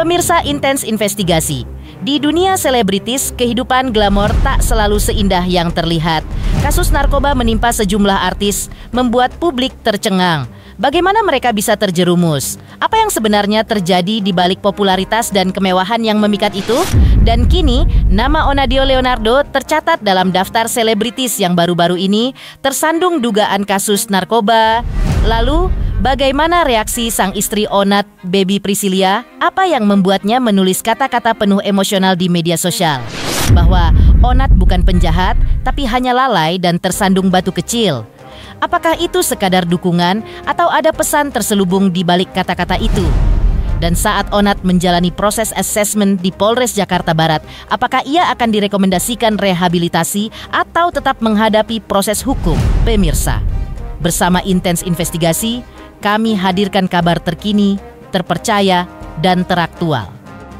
Pemirsa Intens Investigasi, di dunia selebritis, kehidupan glamor tak selalu seindah yang terlihat. Kasus narkoba menimpa sejumlah artis, membuat publik tercengang. Bagaimana mereka bisa terjerumus? Apa yang sebenarnya terjadi di balik popularitas dan kemewahan yang memikat itu? Dan kini, nama Onadio Leonardo tercatat dalam daftar selebritis yang baru-baru ini tersandung dugaan kasus narkoba. Lalu, bagaimana reaksi sang istri Onat, Baby Priscilia? Apa yang membuatnya menulis kata-kata penuh emosional di media sosial? Bahwa Onat bukan penjahat, tapi hanya lalai dan tersandung batu kecil. Apakah itu sekadar dukungan atau ada pesan terselubung di balik kata-kata itu? Dan saat Onat menjalani proses asesmen di Polres Jakarta Barat, apakah ia akan direkomendasikan rehabilitasi atau tetap menghadapi proses hukum? Pemirsa, bersama Intens Investigasi, kami hadirkan kabar terkini, terpercaya, dan teraktual.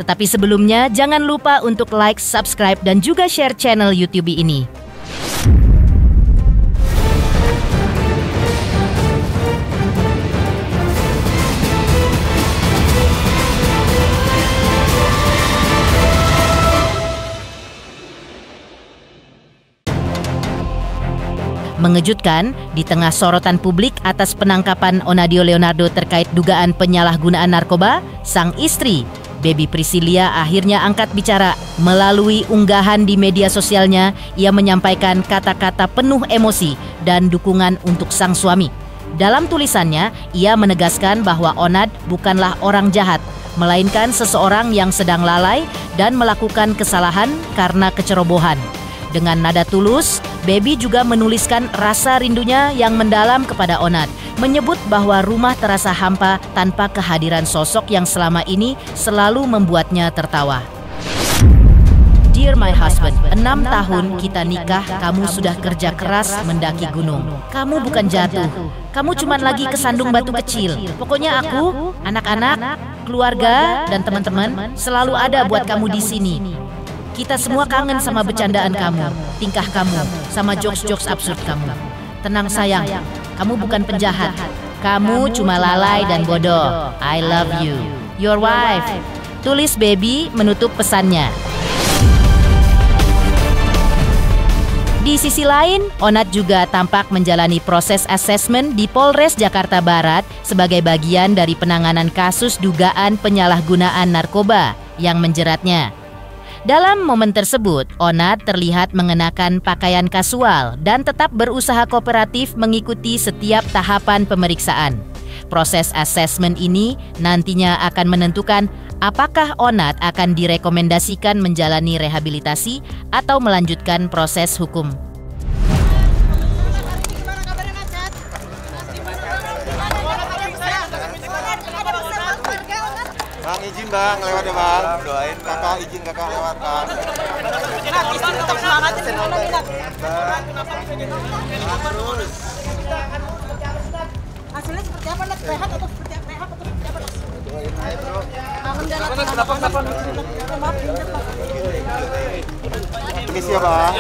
Tetapi sebelumnya, jangan lupa untuk like, subscribe, dan juga share channel YouTube ini. Mengejutkan, di tengah sorotan publik atas penangkapan Onadio Leonardo terkait dugaan penyalahgunaan narkoba, sang istri, Baby Priscilia, akhirnya angkat bicara. Melalui unggahan di media sosialnya, ia menyampaikan kata-kata penuh emosi dan dukungan untuk sang suami. Dalam tulisannya, ia menegaskan bahwa Onat bukanlah orang jahat, melainkan seseorang yang sedang lalai dan melakukan kesalahan karena kecerobohan. Dengan nada tulus, Baby juga menuliskan rasa rindunya yang mendalam kepada Onat, menyebut bahwa rumah terasa hampa tanpa kehadiran sosok yang selama ini selalu membuatnya tertawa. Dear my husband, 6 tahun kita nikah, kamu sudah kerja keras mendaki gunung. Kamu bukan jatuh, kamu cuma lagi kesandung batu kecil. Pokoknya aku, anak-anak, keluarga, dan teman-teman selalu ada buat kamu di sini. Kita semua kangen sama bercandaan kamu, tingkah kamu, sama jokes-jokes absurd kamu. Tenang sayang, kamu bukan penjahat. Kamu cuma lalai dan bodoh. I love you. Your wife. Tulis Baby menutup pesannya. Di sisi lain, Onat juga tampak menjalani proses asesmen di Polres Jakarta Barat sebagai bagian dari penanganan kasus dugaan penyalahgunaan narkoba yang menjeratnya. Dalam momen tersebut, Onat terlihat mengenakan pakaian kasual dan tetap berusaha kooperatif mengikuti setiap tahapan pemeriksaan. Proses asesmen ini nantinya akan menentukan apakah Onat akan direkomendasikan menjalani rehabilitasi atau melanjutkan proses hukum. Bang, izin bang, lewat ya bang. Doain kakak, izin kakak lewat bang. Istri tetap semangat. Terus. Hasilnya seperti apa, Nak? Sehat atau seperti apa? Doain aja bro. Kenapa? Permisi ya bang,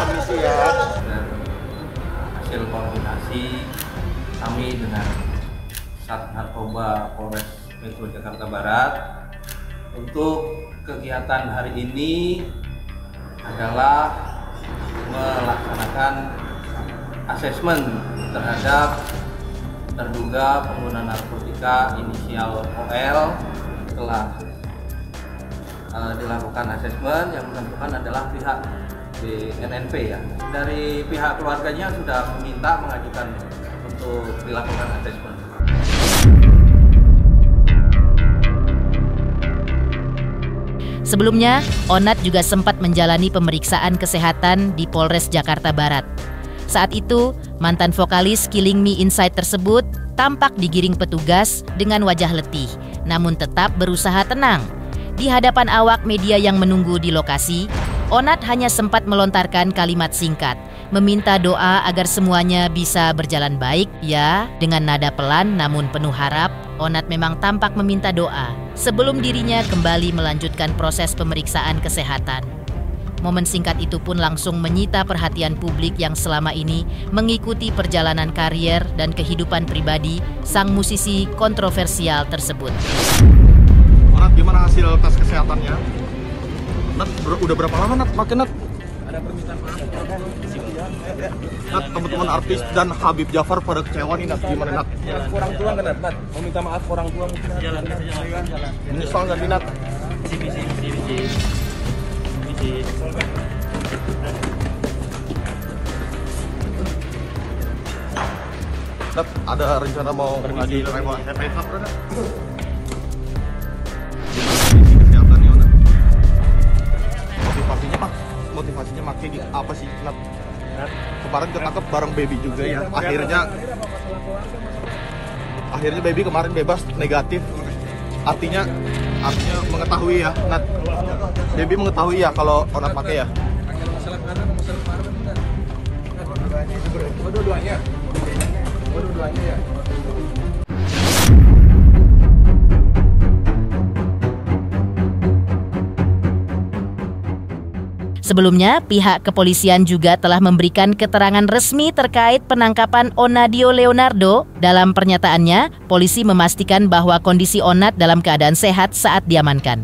permisi ya. Hasil koordinasi kami dengan Sat Narkoba Polres Metro Jakarta Barat untuk kegiatan hari ini adalah melaksanakan asesmen terhadap terduga pengguna narkotika inisial OL. Telah dilakukan asesmen, yang menentukan adalah pihak BNNP ya. Dari pihak keluarganya sudah meminta mengajukan untuk dilakukan asesmen. Sebelumnya, Onat juga sempat menjalani pemeriksaan kesehatan di Polres Jakarta Barat. Saat itu, mantan vokalis Killing Me Inside tersebut tampak digiring petugas dengan wajah letih, namun tetap berusaha tenang. Di hadapan awak media yang menunggu di lokasi, Onat hanya sempat melontarkan kalimat singkat, meminta doa agar semuanya bisa berjalan baik, ya. Dengan nada pelan namun penuh harap, Onat memang tampak meminta doa sebelum dirinya kembali melanjutkan proses pemeriksaan kesehatan. Momen singkat itu pun langsung menyita perhatian publik yang selama ini mengikuti perjalanan karier dan kehidupan pribadi sang musisi kontroversial tersebut. Nat, gimana hasil tes kesehatannya? Nat, udah berapa lama Nat pakai Nat? Ada permintaan maaf. Nat, teman-teman artis dan Habib Jafar pada kecewa nih Nat, gimana Nat? Orang tua kan Nat, mau minta maaf orang tua mungkin. Jalan. Menyesal nggak nih Nat? Nat, ada rencana mau pergi lewat PH Nat? Kesehatannya Nat? Motivasinya makin apa sih Nat? Kemarin ketangkep bareng Baby juga ya. Akhirnya Baby kemarin bebas negatif. Artinya mengetahui ya Nat. Baby mengetahui ya kalau Onat pakai ya. Dua-duanya ya. Sebelumnya, pihak kepolisian juga telah memberikan keterangan resmi terkait penangkapan Onadio Leonardo. Dalam pernyataannya, polisi memastikan bahwa kondisi Onat dalam keadaan sehat saat diamankan.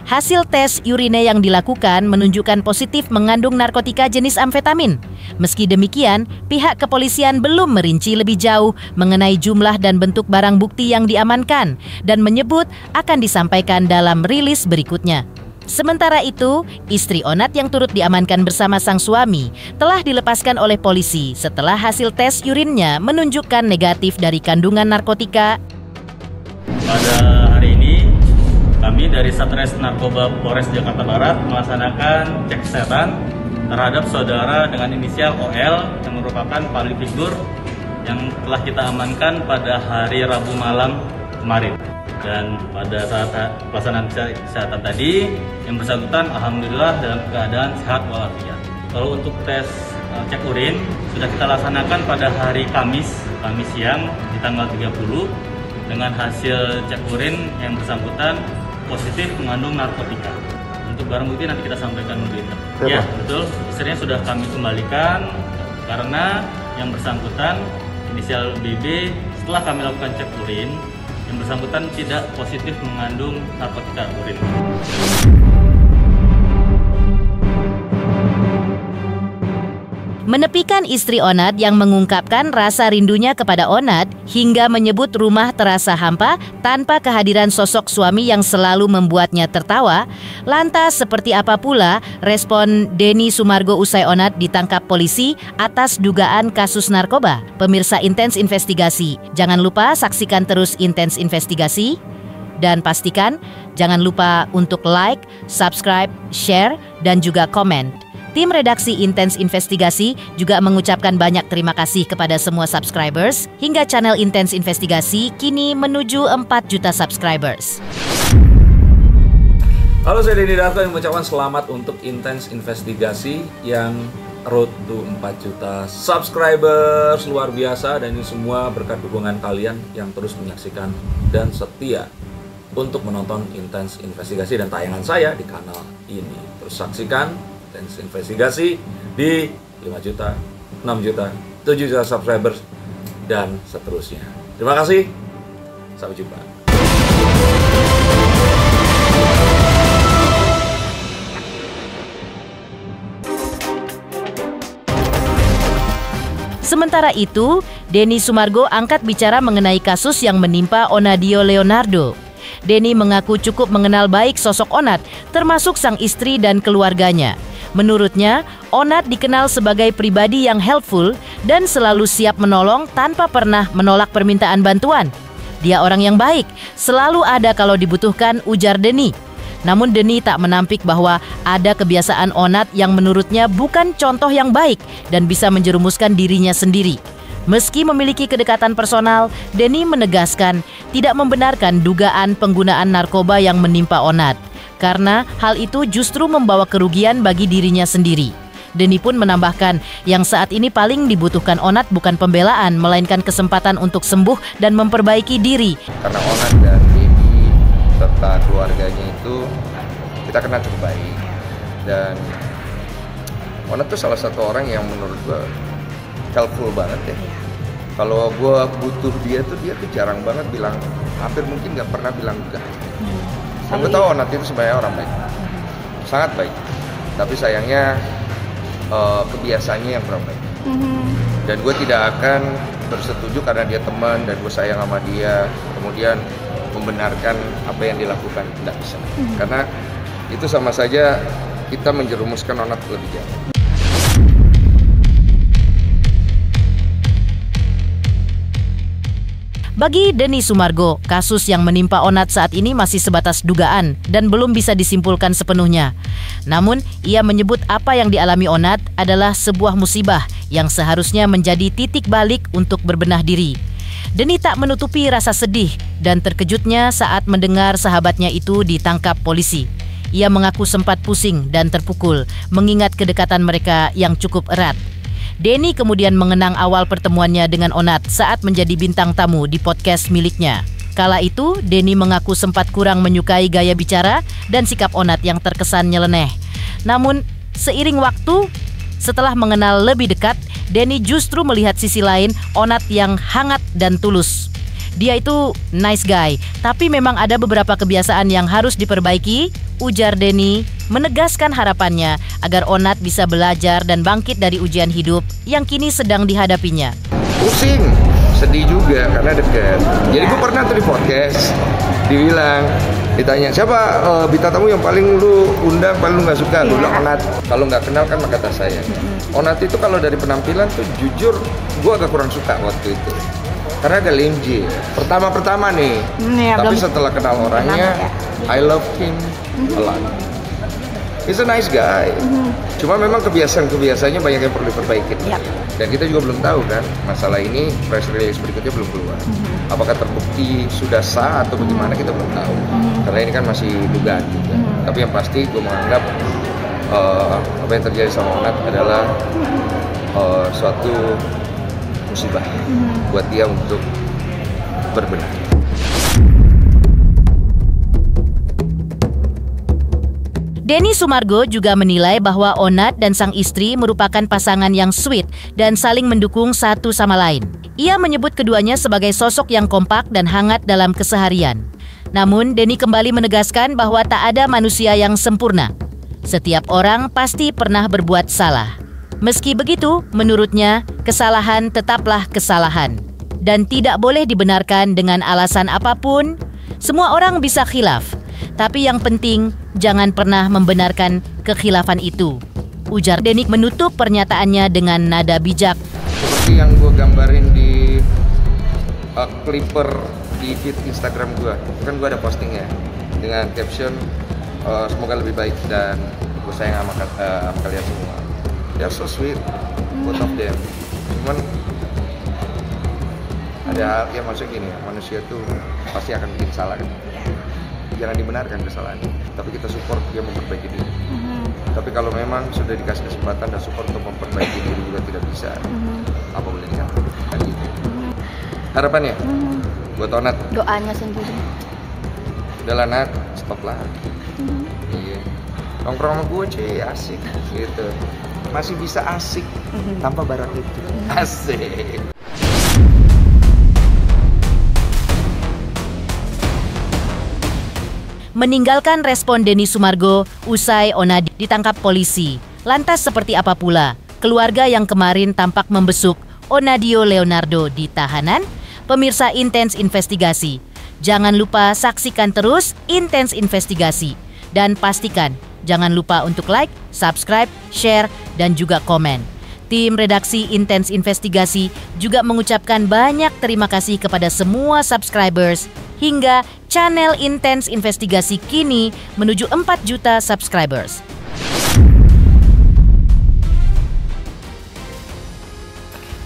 Hasil tes urine yang dilakukan menunjukkan positif mengandung narkotika jenis amfetamin. Meski demikian, pihak kepolisian belum merinci lebih jauh mengenai jumlah dan bentuk barang bukti yang diamankan dan menyebut akan disampaikan dalam rilis berikutnya. Sementara itu, istri Onat yang turut diamankan bersama sang suami telah dilepaskan oleh polisi setelah hasil tes urinnya menunjukkan negatif dari kandungan narkotika. Pada hari ini, kami dari Satres Narkoba Polres Jakarta Barat melaksanakan cek kesehatan terhadap saudara dengan inisial OL yang merupakan public figure yang telah kita amankan pada hari Rabu malam kemarin. Dan pada saat pelaksanaan kesehatan tadi, yang bersangkutan alhamdulillah dalam keadaan sehat walafiat. Kalau untuk tes cek urin sudah kita laksanakan pada hari Kamis siang di tanggal 30 dengan hasil cek urin yang bersangkutan positif mengandung narkotika. Untuk barang bukti nanti kita sampaikan lebih lanjut. Ya, betul. Istrinya sudah kami kembalikan karena yang bersangkutan inisial BB setelah kami lakukan cek urin yang bersangkutan tidak positif mengandung narkotika urin. Menepikan istri Onat yang mengungkapkan rasa rindunya kepada Onat hingga menyebut rumah terasa hampa tanpa kehadiran sosok suami yang selalu membuatnya tertawa, lantas seperti apa pula respon Denny Sumargo usai Onat ditangkap polisi atas dugaan kasus narkoba? Pemirsa Intens Investigasi, jangan lupa saksikan terus Intens Investigasi dan pastikan jangan lupa untuk like, subscribe, share, dan juga komen. Tim redaksi Intens Investigasi juga mengucapkan banyak terima kasih kepada semua subscribers hingga channel Intens Investigasi kini menuju 4 juta subscribers. Halo, saya Denny Darto yang mengucapkan selamat untuk Intens Investigasi yang road to 4 juta subscribers. Luar biasa, dan ini semua berkat dukungan kalian yang terus menyaksikan dan setia untuk menonton Intens Investigasi dan tayangan saya di kanal ini. Terus saksikan Intens Investigasi di 5 juta, 6 juta, 7 juta subscribers, dan seterusnya. Terima kasih, sampai jumpa. Sementara itu, Denny Sumargo angkat bicara mengenai kasus yang menimpa Onadio Leonardo. Denny mengaku cukup mengenal baik sosok Onat, termasuk sang istri dan keluarganya. Menurutnya, Onat dikenal sebagai pribadi yang helpful dan selalu siap menolong tanpa pernah menolak permintaan bantuan. Dia orang yang baik, selalu ada kalau dibutuhkan, ujar Denny. Namun Denny tak menampik bahwa ada kebiasaan Onat yang menurutnya bukan contoh yang baik dan bisa menjerumuskan dirinya sendiri. Meski memiliki kedekatan personal, Denny menegaskan tidak membenarkan dugaan penggunaan narkoba yang menimpa Onat, karena hal itu justru membawa kerugian bagi dirinya sendiri. Denny pun menambahkan yang saat ini paling dibutuhkan Onat bukan pembelaan, melainkan kesempatan untuk sembuh dan memperbaiki diri. Karena Onat dan Baby serta keluarganya itu kita kenal cukup baik, dan Onat tuh salah satu orang yang menurut gue helpful banget ya. Kalau gue butuh dia tuh jarang banget bilang, hampir mungkin nggak pernah bilang enggak. Dan gue tahu Onat itu sebenarnya orang baik, sangat baik. Tapi sayangnya kebiasaannya yang kurang baik. Dan gue tidak akan bersetuju karena dia teman dan gue sayang sama dia, kemudian membenarkan apa yang dilakukan. Tidak bisa. Karena itu sama saja kita menjerumuskan Onat lebih jauh. Bagi Denny Sumargo, kasus yang menimpa Onat saat ini masih sebatas dugaan dan belum bisa disimpulkan sepenuhnya. Namun, ia menyebut apa yang dialami Onat adalah sebuah musibah yang seharusnya menjadi titik balik untuk berbenah diri. Denny tak menutupi rasa sedih dan terkejutnya saat mendengar sahabatnya itu ditangkap polisi. Ia mengaku sempat pusing dan terpukul mengingat kedekatan mereka yang cukup erat. Denny kemudian mengenang awal pertemuannya dengan Onat saat menjadi bintang tamu di podcast miliknya. Kala itu, Denny mengaku sempat kurang menyukai gaya bicara dan sikap Onat yang terkesan nyeleneh. Namun, seiring waktu, setelah mengenal lebih dekat, Denny justru melihat sisi lain Onat yang hangat dan tulus. Dia itu nice guy, tapi memang ada beberapa kebiasaan yang harus diperbaiki, ujar Denny, menegaskan harapannya agar Onat bisa belajar dan bangkit dari ujian hidup yang kini sedang dihadapinya. Pusing, sedih juga karena dekat. Jadi gue pernah tuh di podcast, dibilang, ditanya siapa bintang tamu yang paling lu undang, paling lu nggak suka? Gue bilang Onat. Kalau nggak kenal kan maka kata saya. Onat itu kalau dari penampilan tuh jujur gue agak kurang suka waktu itu. Karena agak lenje. Pertama-pertama nih. Tapi setelah kenal orangnya, I love him a lot. He's a nice guy. Cuma memang kebiasaan-kebiasaannya banyak yang perlu diperbaiki. Dan kita juga belum tahu kan, masalah ini press release berikutnya belum keluar. Apakah terbukti sudah sah atau bagaimana kita belum tahu. Karena ini kan masih dugaan juga. Tapi yang pasti gue menganggap apa yang terjadi sama Onat adalah suatu musibah buat dia untuk berbenah. Denny Sumargo juga menilai bahwa Onat dan sang istri merupakan pasangan yang sweet dan saling mendukung satu sama lain. Ia menyebut keduanya sebagai sosok yang kompak dan hangat dalam keseharian. Namun, Denny kembali menegaskan bahwa tak ada manusia yang sempurna. Setiap orang pasti pernah berbuat salah. Meski begitu, menurutnya, kesalahan tetaplah kesalahan dan tidak boleh dibenarkan dengan alasan apapun. Semua orang bisa khilaf, tapi yang penting jangan pernah membenarkan kekhilafan itu, ujar Denny menutup pernyataannya dengan nada bijak. Seperti yang gue gambarin di clipper di feed Instagram gue, kan gue ada postingnya dengan caption semoga lebih baik dan gue sayang sama kalian semua. They're so sweet, both of them. Cuman ada hal yang maksudnya gini, manusia tuh pasti akan bikin salah kan. Jangan dibenarkan kesalahannya, tapi kita support dia memperbaiki diri. Tapi kalau memang sudah dikasih kesempatan dan support untuk memperbaiki diri juga tidak bisa, apa boleh dikatakan kan gitu. Harapannya buat Onat, doanya sendiri. Udahlah Nat, stop lah. Iya. Nongkrong sama gue cuy, asik gitu. Masih bisa asik tanpa barang itu. Asik. Meninggalkan respon Denny Sumargo usai Onat ditangkap polisi. Lantas seperti apa pula keluarga yang kemarin tampak membesuk Onadio Leonardo di tahanan? Pemirsa Intens Investigasi, jangan lupa saksikan terus Intens Investigasi. Dan pastikan jangan lupa untuk like, subscribe, share, dan juga komen. Tim redaksi Intens Investigasi juga mengucapkan banyak terima kasih kepada semua subscribers hingga channel Intens Investigasi kini menuju 4 juta subscribers.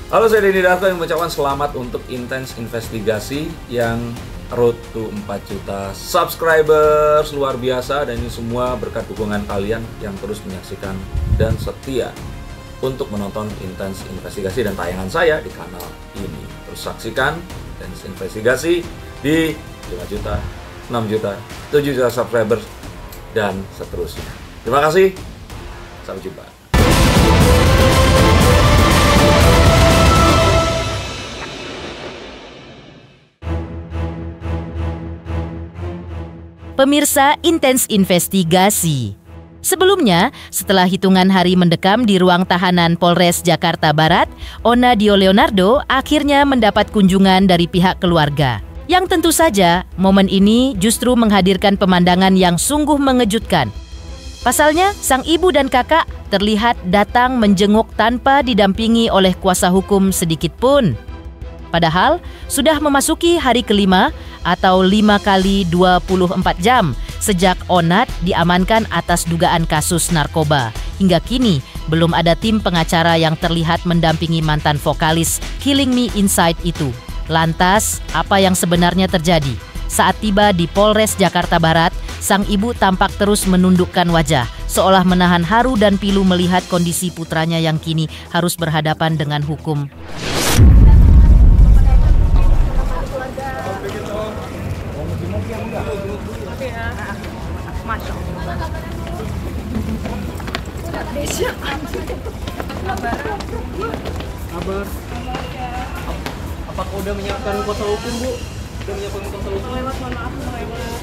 Halo, saya Denny Darto yang mengucapkan selamat untuk Intens Investigasi yang road to 4 juta subscribers, luar biasa. Dan ini semua berkat dukungan kalian yang terus menyaksikan dan setia untuk menonton Intens Investigasi dan tayangan saya di kanal ini. Terus saksikan Intens Investigasi di 5 juta, 6 juta, 7 juta subscribers dan seterusnya. Terima kasih, sampai jumpa. Pemirsa Intens Investigasi. Sebelumnya, setelah hitungan hari mendekam di ruang tahanan Polres Jakarta Barat, Onadio Leonardo akhirnya mendapat kunjungan dari pihak keluarga. Yang tentu saja, momen ini justru menghadirkan pemandangan yang sungguh mengejutkan. Pasalnya, sang ibu dan kakak terlihat datang menjenguk tanpa didampingi oleh kuasa hukum sedikit pun. Padahal, sudah memasuki hari kelima atau 5 kali 24 jam sejak Onat diamankan atas dugaan kasus narkoba. Hingga kini, belum ada tim pengacara yang terlihat mendampingi mantan vokalis Killing Me Inside itu. Lantas, apa yang sebenarnya terjadi? Saat tiba di Polres Jakarta Barat, sang ibu tampak terus menundukkan wajah, seolah menahan haru dan pilu melihat kondisi putranya yang kini harus berhadapan dengan hukum. Kabar. Apakah udah menyiapkan kuasa hukum, Bu? Udah menyiapkan kuasa hukum? Mas, mohon maaf, lewat.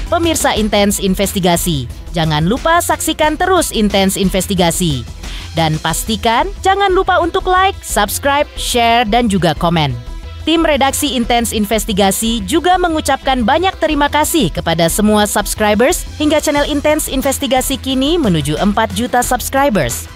Pemirsa Intens Investigasi, jangan lupa saksikan terus Intens Investigasi. Dan pastikan jangan lupa untuk like, subscribe, share, dan juga komen. Tim redaksi Intens Investigasi juga mengucapkan banyak terima kasih kepada semua subscribers hingga channel Intens Investigasi kini menuju 4 juta subscribers.